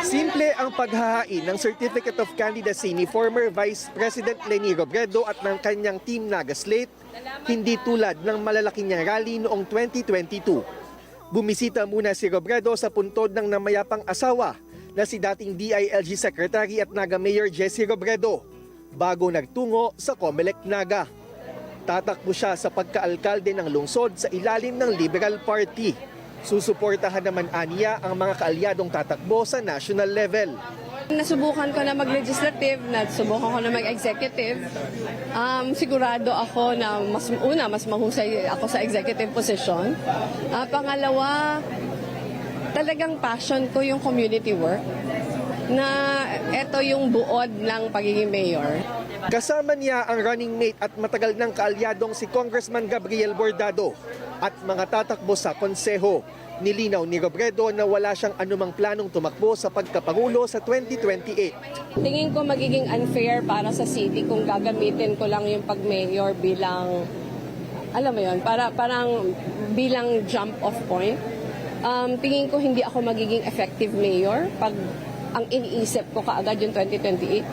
Simple ang paghahain ng Certificate of Candidacy ni former Vice President Leni Robredo at ng kanyang team Naga Slate, hindi tulad ng malalaking niyang rally noong 2022. Bumisita muna si Robredo sa puntod ng namayapang asawa na si dating DILG Secretary at Naga Mayor Jessie Robredo bago nagtungo sa Comelec Naga. Tatakbo siya sa pagkaalkalde ng lungsod sa ilalim ng Liberal Party. Susuportahan naman aniya ang mga kaalyadong tatakbo sa national level. Nasubukan ko na mag-legislative, nasubukan ko na mag-executive. Sigurado ako na mas mahusay ako sa executive position. Pangalawa, talagang passion ko yung community work na ito yung buod ng pagiging mayor. Kasama niya ang running mate at matagal ng kaalyadong si Congressman Gabriel Bordado at mga tatakbo sa konseho. Nilinaw ni Robredo na wala siyang anumang planong tumakbo sa pagkapangulo sa 2028. Tingin ko magiging unfair para sa city kung gagamitin ko lang yung pag-mayor bilang, alam mo yun, parang bilang jump-off point. Tingin ko hindi ako magiging effective mayor pag ang iniisip ko kaagad yung 2028.